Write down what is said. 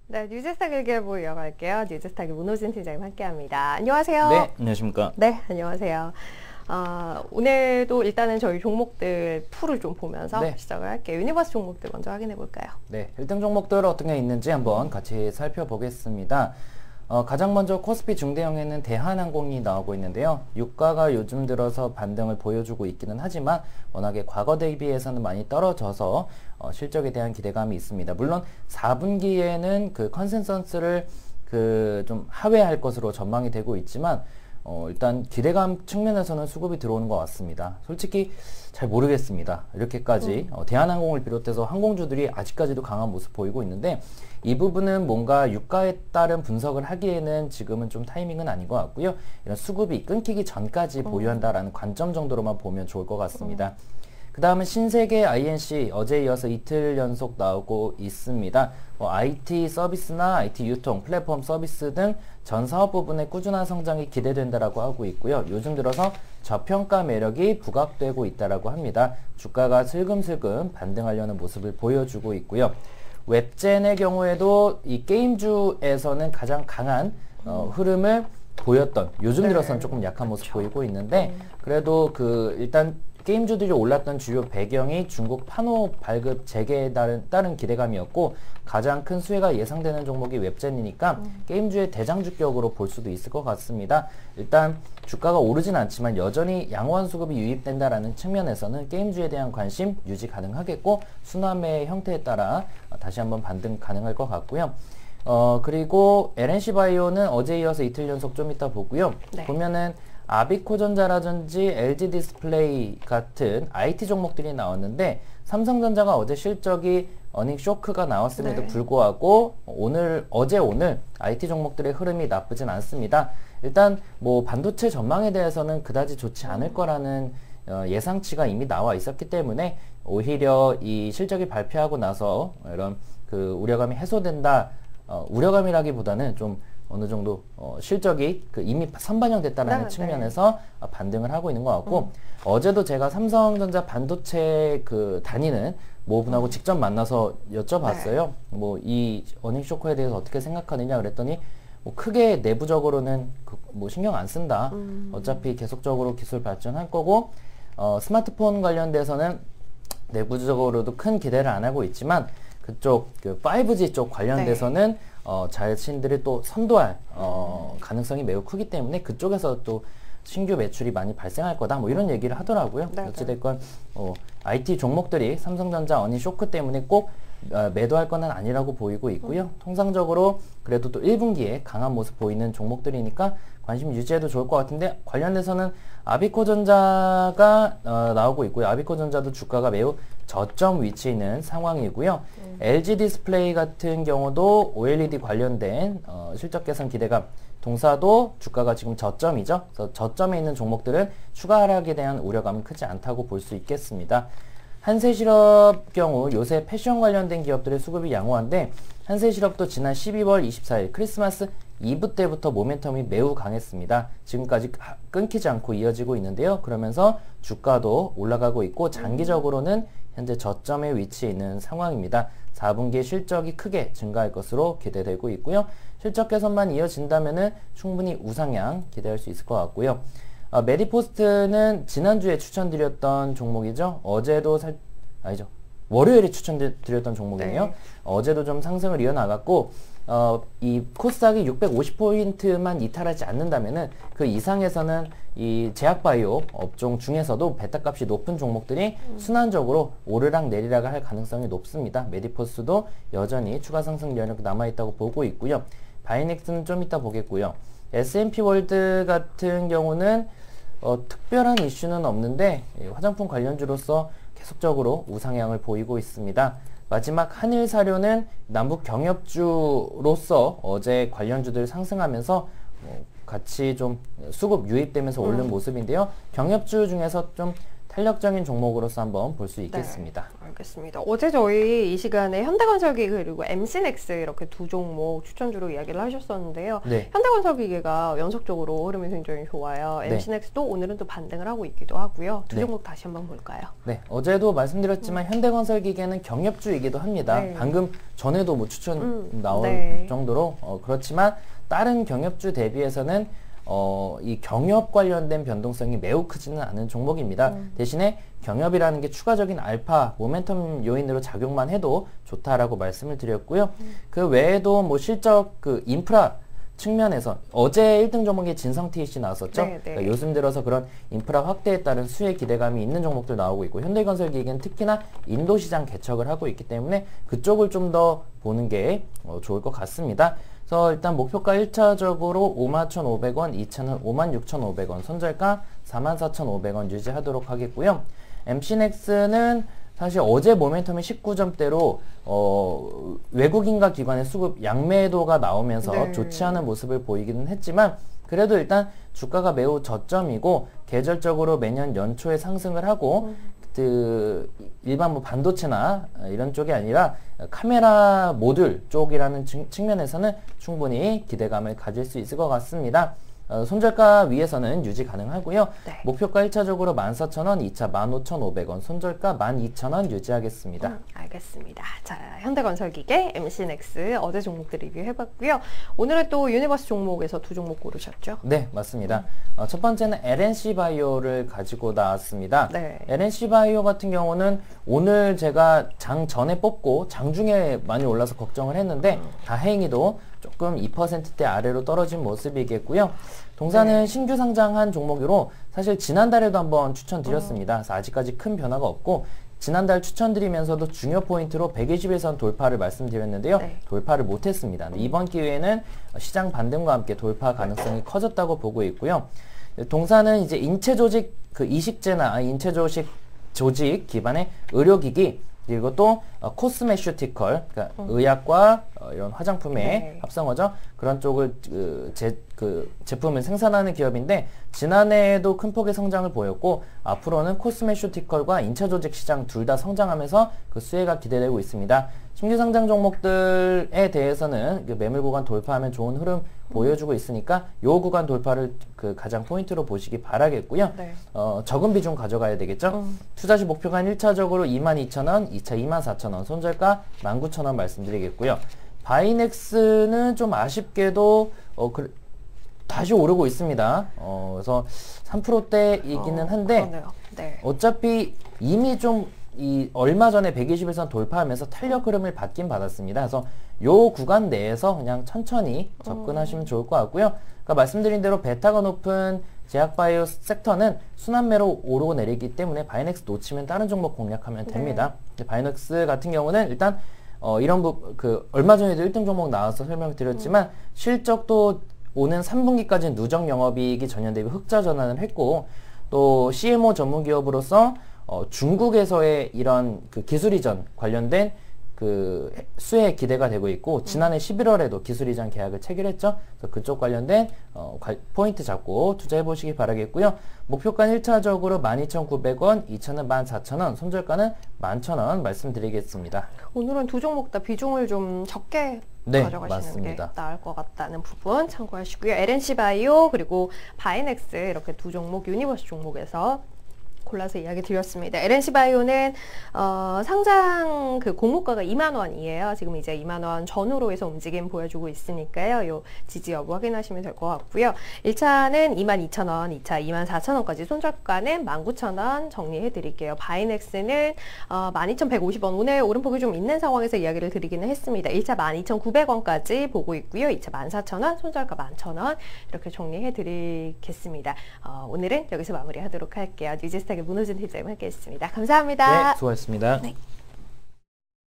네, 뉴스타기 일기예보 이어갈게요. 뉴스타기 문호진 팀장님 함께합니다. 안녕하세요. 네, 안녕하십니까. 네, 안녕하세요. 오늘도 일단은 저희 종목들 풀을 좀 보면서 네. 시작을 할게요. 유니버스 종목들 먼저 확인해 볼까요? 네, 1등 종목들 어떤 게 있는지 한번 같이 살펴보겠습니다. 가장 먼저 코스피 중대형에는 대한항공이 나오고 있는데요. 유가가 요즘 들어서 반등을 보여주고 있기는 하지만 워낙에 과거 대비해서는 많이 떨어져서 실적에 대한 기대감이 있습니다. 물론 4분기에는 그 컨센서스를 좀 하회할 것으로 전망이 되고 있지만 일단 기대감 측면에서는 수급이 들어오는 것 같습니다. 솔직히 잘 모르겠습니다. 이렇게까지 대한항공을 비롯해서 항공주들이 아직까지도 강한 모습 보이고 있는데 이 부분은 뭔가 유가에 따른 분석을 하기에는 지금은 좀 타이밍은 아닌 것 같고요. 이런 수급이 끊기기 전까지 보유한다라는 관점 정도로만 보면 좋을 것 같습니다. 그 다음은 신세계 INC 어제 이어서 이틀 연속 나오고 있습니다. IT 서비스나 IT 유통, 플랫폼 서비스 등 전 사업 부분의 꾸준한 성장이 기대된다라고 하고 있고요. 요즘 들어서 저평가 매력이 부각되고 있다라고 합니다. 주가가 슬금슬금 반등하려는 모습을 보여주고 있고요. 웹젠의 경우에도 이 게임주에서는 가장 강한 흐름을 보였던 요즘 들어서는 조금 약한 모습 보이고 있는데 그래도 일단 게임주들이 올랐던 주요 배경이 중국 판호 발급 재개에 따른 기대감이었고 가장 큰 수혜가 예상되는 종목이 웹젠이니까 게임주의 대장주격으로 볼 수도 있을 것 같습니다. 일단 주가가 오르진 않지만 여전히 양호한 수급이 유입된다라는 측면에서는 게임주에 대한 관심 유지 가능하겠고 순환매의 형태에 따라 다시 한번 반등 가능할 것 같고요. 그리고 LNC바이오는 어제 이어서 이틀 연속 좀 이따 보고요. 네. 보면은 아비코전자라든지 LG디스플레이 같은 IT 종목들이 나왔는데 삼성전자가 어제 실적이 어닝 쇼크가 나왔음에도 네. 불구하고 어제 오늘 IT 종목들의 흐름이 나쁘진 않습니다. 일단 뭐 반도체 전망에 대해서는 그다지 좋지 않을 거라는 예상치가 이미 나와 있었기 때문에 오히려 이 실적이 발표하고 나서 이런 우려감이 해소된다. 우려감이라기보다는 좀 어느 정도 실적이 이미 선반영됐다는 네, 측면에서 반등을 하고 있는 것 같고 어제도 제가 삼성전자 반도체 다니는 모분하고 직접 만나서 여쭤봤어요. 뭐 이 어닝 쇼크에 대해서 어떻게 생각하느냐 그랬더니 뭐 크게 내부적으로는 뭐 신경 안 쓴다. 어차피 계속적으로 기술 발전할 거고 스마트폰 관련돼서는 내부적으로도 큰 기대를 안 하고 있지만 그쪽 5G 쪽 관련돼서는 자신들이 또 선도할 가능성이 매우 크기 때문에 그쪽에서 또 신규 매출이 많이 발생할 거다 뭐 이런 얘기를 하더라고요. 네, 어찌됐건 IT 종목들이 삼성전자 어닝 쇼크 때문에 꼭 매도할 건 아니라고 보이고 있고요. 통상적으로 그래도 또 1분기에 강한 모습 보이는 종목들이니까 관심 유지해도 좋을 것 같은데 관련돼서는 아비코전자가 나오고 있고요. 아비코전자도 주가가 매우 저점 위치에 있는 상황이고요. LG디스플레이 같은 경우도 OLED 관련된 실적 개선 기대감 동사도 주가가 지금 저점이죠. 그래서 저점에 있는 종목들은 추가 하락에 대한 우려감은 크지 않다고 볼 수 있겠습니다. 한세실업 경우 요새 패션 관련된 기업들의 수급이 양호한데 한세실업도 지난 12월 24일 크리스마스 이브 때부터 모멘텀이 매우 강했습니다. 지금까지 끊기지 않고 이어지고 있는데요. 그러면서 주가도 올라가고 있고 장기적으로는 현재 저점에 위치해 있는 상황입니다. 4분기에 실적이 크게 증가할 것으로 기대되고 있고요. 실적 개선만 이어진다면 충분히 우상향 기대할 수 있을 것 같고요. 메디포스트는 지난주에 추천드렸던 종목이죠. 월요일에 추천드렸던 종목이네요. 네. 어제도 좀 상승을 이어나갔고 이 코스닥이 650포인트만 이탈하지 않는다면은 그 이상에서는 이 제약바이오 업종 중에서도 베타값이 높은 종목들이 순환적으로 오르락 내리락 할 가능성이 높습니다. 메디포스도 여전히 추가 상승 여력 남아있다고 보고 있고요. 바이넥스는 좀 이따 보겠고요. S&P 월드 같은 경우는 특별한 이슈는 없는데 화장품 관련주로서 계속적으로 우상향을 보이고 있습니다. 마지막 한일사료는 남북 경협주로서 어제 관련주들 상승하면서 같이 좀 수급 유입되면서 오른 모습인데요. 경협주 중에서 좀 탄력적인 종목으로서 한번 볼 수 있겠습니다. 네, 알겠습니다. 어제 저희 이 시간에 현대건설기계 그리고 MC넥스 이렇게 두 종목 추천주로 이야기를 하셨었는데요. 네. 현대건설기계가 연속적으로 흐름이 굉장히 좋아요. 네. MC넥스도 오늘은 또 반등을 하고 있기도 하고요. 두 네. 종목 다시 한번 볼까요? 네, 어제도 말씀드렸지만 현대건설기계는 경협주이기도 합니다. 네. 방금 전에도 뭐 추천 나올 네. 정도로 그렇지만 다른 경협주 대비해서는 이 경협 관련된 변동성이 매우 크지는 않은 종목입니다. 대신에 경협이라는 게 추가적인 알파, 모멘텀 요인으로 작용만 해도 좋다라고 말씀을 드렸고요. 그 외에도 뭐 실적 그 인프라 측면에서 어제 1등 종목이 진성 TEC 나왔었죠. 네, 네. 그러니까 요즘 들어서 그런 인프라 확대에 따른 수혜 기대감이 있는 종목들 나오고 있고 현대건설기계는 특히나 인도 시장 개척을 하고 있기 때문에 그쪽을 좀 더 보는 게 좋을 것 같습니다. 그래서 일단 목표가 1차적으로 51,500원, 2차는 56,500원, 손절가 44,500원 유지하도록 하겠고요. MC넥스는 사실 어제 모멘텀이 19점대로 외국인과 기관의 수급 양매도가 나오면서 네. 좋지 않은 모습을 보이기는 했지만 그래도 일단 주가가 매우 저점이고 계절적으로 매년 연초에 상승을 하고 그 일반 뭐 반도체나 이런 쪽이 아니라 카메라 모듈 쪽이라는 측면에서는 충분히 기대감을 가질 수 있을 것 같습니다. 손절가 위에서는 유지 가능하고요. 네. 목표가 1차적으로 14,000원, 2차 15,500원, 손절가 12,000원 유지하겠습니다. 알겠습니다. 자, 현대건설기계, MC넥스 어제 종목들 리뷰해봤고요. 오늘은 또 유니버스 종목에서 두 종목 고르셨죠? 네, 맞습니다. 첫 번째는 LNC바이오를 가지고 나왔습니다. 네. LNC바이오 같은 경우는 오늘 제가 장 전에 뽑고 장 중에 많이 올라서 걱정을 했는데 다행히도 조금 2%대 아래로 떨어진 모습이겠고요. 동사는 네. 신규 상장한 종목으로 사실 지난달에도 한번 추천드렸습니다. 그래서 아직까지 큰 변화가 없고 지난달 추천드리면서도 중요 포인트로 120일선 돌파를 말씀드렸는데요. 네. 돌파를 못했습니다. 이번 기회에는 시장 반등과 함께 돌파 가능성이 커졌다고 보고 있고요. 동사는 이제 인체 조직 그 이식제나 인체 조직 기반의 의료기기 그리고 또 코스메슈티컬, 그러니까 의약과 이런 화장품의 네. 합성어죠. 그런 쪽을 제품을 생산하는 기업인데 지난해에도 큰 폭의 성장을 보였고 앞으로는 코스메슈티컬과 인체 조직 시장 둘 다 성장하면서 그 수혜가 기대되고 있습니다. 신규 상장 종목들에 대해서는 그 매물 구간 돌파하면 좋은 흐름 보여주고 있으니까 요 구간 돌파를 그 가장 포인트로 보시기 바라겠고요. 네. 적은 비중 가져가야 되겠죠. 투자시 목표가 1차적으로 22,000원, 2차 24,000원, 손절가 19,000원 말씀드리겠고요. 바이넥스는 좀 아쉽게도 다시 오르고 있습니다. 그래서 3%대이기는 한데 그러네요. 네. 어차피 이미 좀 얼마 전에 120일선 돌파하면서 탄력 흐름을 받긴 받았습니다. 그래서 요 구간 내에서 그냥 천천히 접근하시면 좋을 것 같고요. 그러니까 말씀드린 대로 베타가 높은 제약바이오 섹터는 순환매로 오르고 내리기 때문에 바이넥스 놓치면 다른 종목 공략하면 됩니다. 근데 바이넥스 같은 경우는 일단 얼마 전에도 1등 종목 나와서 설명드렸지만 실적도 오는 3분기까지는 누적 영업이익이 전년 대비 흑자 전환을 했고 또 CMO 전문 기업으로서 중국에서의 이런 그 기술 이전 관련된 그 수혜에 기대가 되고 있고 지난해 11월에도 기술 이전 계약을 체결했죠. 그래서 그쪽 관련된 포인트 잡고 투자해 보시기 바라겠고요. 목표가는 1차적으로 12,900원, 2차는 14,000원, 손절가는 11,000원 말씀드리겠습니다. 오늘은 두 종목 다 비중을 좀 적게 네, 가져가시는 맞습니다. 게 나을 것 같다는 부분 참고하시고요. LNC바이오 그리고 바이넥스 이렇게 두 종목 유니버스 종목에서 골라서 이야기 드렸습니다. LNC바이오는 상장 그 공모가가 2만 원이에요. 지금 이제 2만 원 전후로 해서 움직임 보여주고 있으니까요. 요 지지 여부 확인하시면 될 것 같고요. 1차는 22,000원, 2차 24,000원까지 손절가는 19,000원 정리해 드릴게요. 바이넥스는 12,150원. 오늘 오름폭이 좀 있는 상황에서 이야기를 드리기는 했습니다. 1차 12,900원까지 보고 있고요. 2차 14,000원, 손절가 11,000원 이렇게 정리해 드리겠습니다. 오늘은 여기서 마무리하도록 할게요. 뉴지스탁의 문호준 팀장님 함께 했습니다. 감사합니다. 네, 수고하셨습니다. 네.